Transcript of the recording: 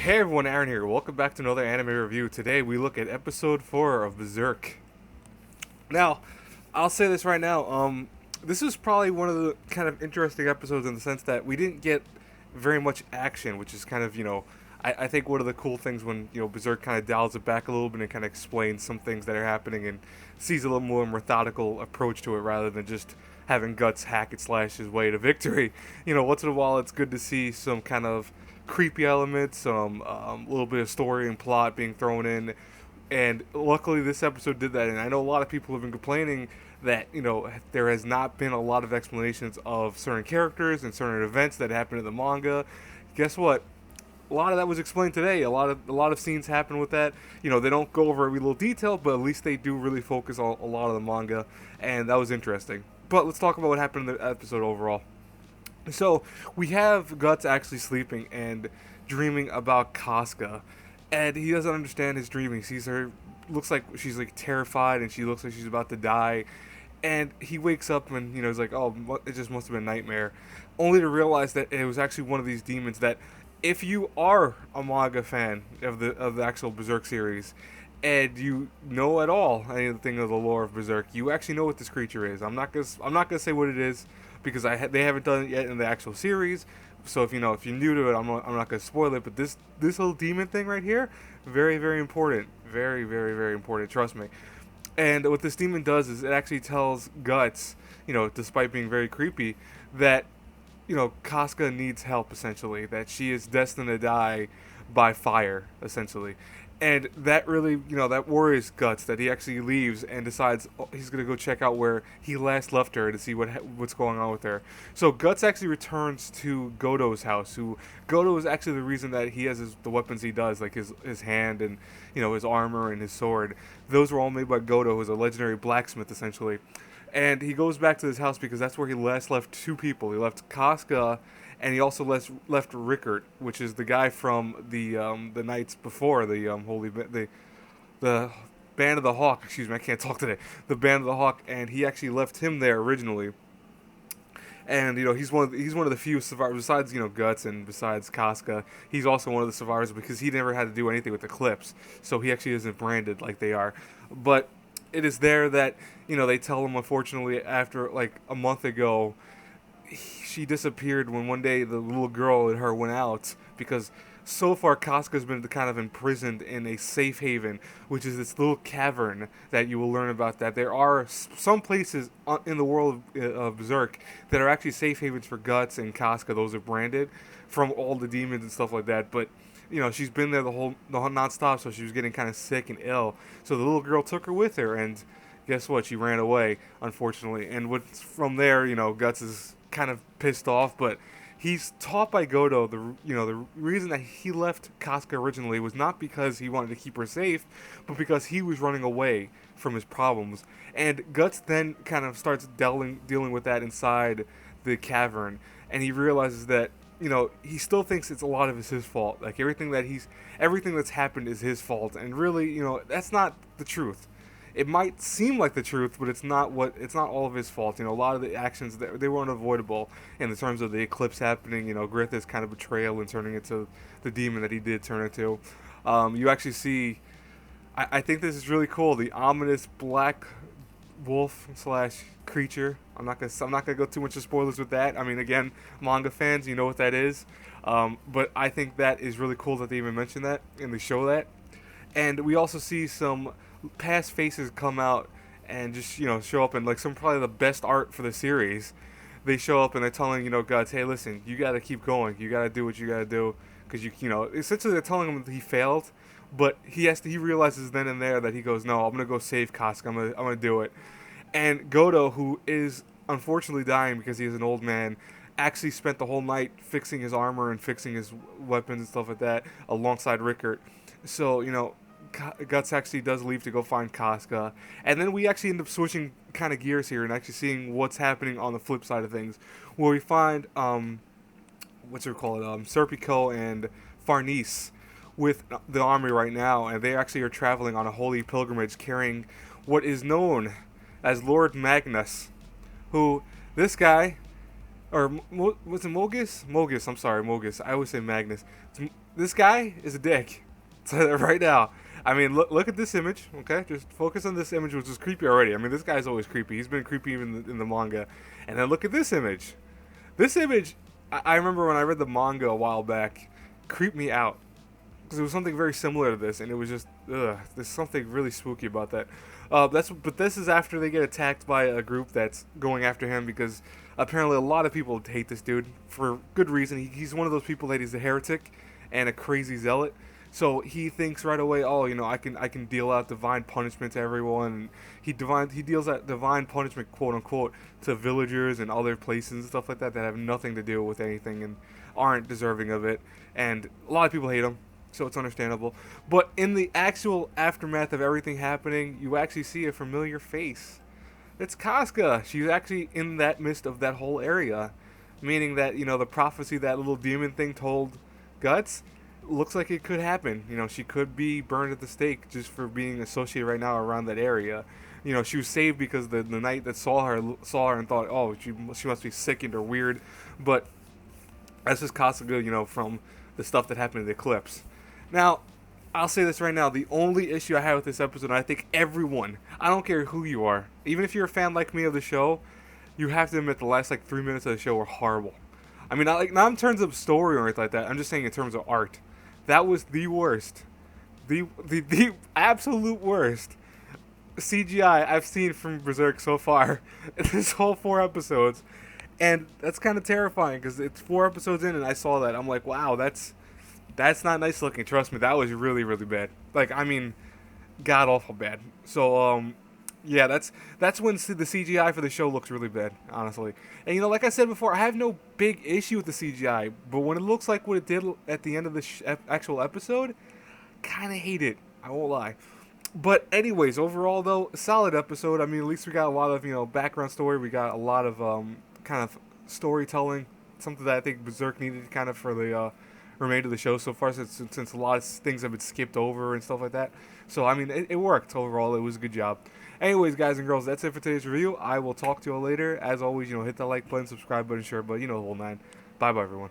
Hey everyone, Aaron here. Welcome back to another anime review. Today we look at episode 4 of Berserk. Now, I'll say this right now. This is probably one of the kind of interesting episodes in the sense that we didn't get very much action, which is kind of, I think one of the cool things when, Berserk kind of dials it back a little bit and kind of explains some things that are happening and sees a little more methodical approach to it rather than just having Guts hack and slash his way to victory. Once in a while it's good to see some kind of creepy elements, some little bit of story and plot being thrown in. And luckily, this episode did that. And I know a lot of people have been complaining that there has not been a lot of explanations of certain characters and certain events that happened in the manga. Guess what? A lot of that was explained today. A lot of scenes happen with that. They don't go over every little detail, but at least they do really focus on a lot of the manga, and that was interesting. But let's talk about what happened in the episode overall. So we have Guts actually sleeping and dreaming about Casca, and he doesn't understand his dreaming. He sees her, looks like she's like terrified, and she looks like she's about to die. And he wakes up and he's like, oh, it just must have been a nightmare, only to realize that it was actually one of these demons that, if you are a manga fan of the actual Berserk series, and you know at all anything of the lore of Berserk, you actually know what this creature is. I'm not gonna say what it is because they haven't done it yet in the actual series. So if you're new to it, I'm not gonna spoil it. But this little demon thing right here, very very important, very very very important. Trust me. And what this demon does is it actually tells Guts, despite being very creepy, that Casca needs help essentially. That she is destined to die by fire essentially. And that really, that worries Guts that he actually leaves and decides he's going to go check out where he last left her to see what's going on with her. So Guts actually returns to Godo's house, who Godo is actually the reason that he has the weapons he does, like his hand and, his armor and his sword. Those were all made by Godo, who's a legendary blacksmith essentially. And he goes back to his house because that's where he last left two people. He left Casca, and he also left Rickert, which is the guy from the nights before the Band of the Hawk. Excuse me, I can't talk today. The Band of the Hawk, and he actually left him there originally. And he's one of the few survivors besides Guts and besides Casca. He's also one of the survivors because he never had to do anything with Eclipse, so he actually isn't branded like they are. But it is there that they tell him, unfortunately, after like a month ago, she disappeared when one day the little girl and her went out because so far Casca's been kind of imprisoned in a safe haven, which is this little cavern that you will learn about. That there are some places in the world of Berserk that are actually safe havens for Guts and Casca. Those are branded from all the demons and stuff like that. But she's been there the whole nonstop, so she was getting kind of sick and ill. So the little girl took her with her, and guess what? She ran away, unfortunately. And from there, Guts is kind of pissed off, but he's taught by Godo the reason that he left Casca originally was not because he wanted to keep her safe, but because he was running away from his problems. And Guts then kind of starts dealing with that inside the cavern, and he realizes that he still thinks it's a lot of his fault. Like everything that's happened is his fault, and really, that's not the truth. It might seem like the truth, but it's not all of his fault. A lot of the actions they were unavoidable in the terms of the eclipse happening. Griffith's kind of betrayal and turning into the demon that he did turn into. You actually see, I think this is really cool. The ominous black wolf slash creature. I'm not gonna go too much of spoilers with that. I mean, again, manga fans, you know what that is. But I think that is really cool that they even mention that and they show that. And we also see some past faces come out and just show up, and like some probably the best art for the series. They show up and they're telling Guts, hey, listen, you got to keep going, you got to do what you got to do, because essentially they're telling him that he failed, but he realizes then and there that he goes, no, I'm gonna go save Casca, I'm gonna do it. And Godo, who is unfortunately dying because he is an old man, actually spent the whole night fixing his armor and fixing his weapons and stuff like that alongside Rickert. So Guts actually does leave to go find Casca, and then we actually end up switching kind of gears here and actually seeing what's happening on the flip side of things, where we find Serpico and Farnese with the army right now, and they actually are traveling on a holy pilgrimage carrying what is known as Lord Magnus, who this guy, or was it Mogus? Mogus, I'm sorry, Mogus. I always say Magnus. This guy is a dick. I'll tell you that right now. I mean, look at this image, okay? Just focus on this image, which is creepy already. I mean, this guy's always creepy. He's been creepy even in the manga. And then look at this image. This image, I remember when I read the manga a while back, creeped me out. Because it was something very similar to this, and it was just, ugh, there's something really spooky about that. But this is after they get attacked by a group that's going after him because apparently a lot of people hate this dude for good reason. He's one of those people that he's a heretic and a crazy zealot. So he thinks right away, oh, I can deal out divine punishment to everyone. And he deals out divine punishment, quote unquote, to villagers and other places and stuff like that have nothing to do with anything and aren't deserving of it. And a lot of people hate him, so it's understandable. But in the actual aftermath of everything happening, you actually see a familiar face. It's Casca. She's actually in that midst of that whole area, meaning that the prophecy that little demon thing told Guts looks like it could happen. She could be burned at the stake just for being associated right now around that area. She was saved because the knight that saw her and thought, oh, she must be sickened or weird. But that's just Kasuga, from the stuff that happened in the eclipse. Now, I'll say this right now. The only issue I have with this episode, and I think everyone, I don't care who you are, even if you're a fan like me of the show, you have to admit the last 3 minutes of the show were horrible. I mean, not in terms of story or anything like that. I'm just saying in terms of art. That was the worst. The absolute worst CGI I've seen from Berserk so far. This whole 4 episodes. And that's kind of terrifying because it's 4 episodes in and I saw that. I'm like, wow, that's not nice looking. Trust me, that was really, really bad. God awful bad. So, yeah, that's when the CGI for the show looks really bad, honestly. And like I said before, I have no big issue with the CGI, but when it looks like what it did at the end of the actual episode, kind of hate it. I won't lie. But anyways, overall though, a solid episode. I mean, at least we got a lot of background story. We got a lot of kind of storytelling, something that I think Berserk needed kind of for the remainder of the show so far, since a lot of things have been skipped over and stuff like that. So I mean, it worked overall. It was a good job. Anyways, guys and girls, that's it for today's review. I will talk to you all later. As always, hit that like button, subscribe button, share button, the whole nine. Bye, everyone.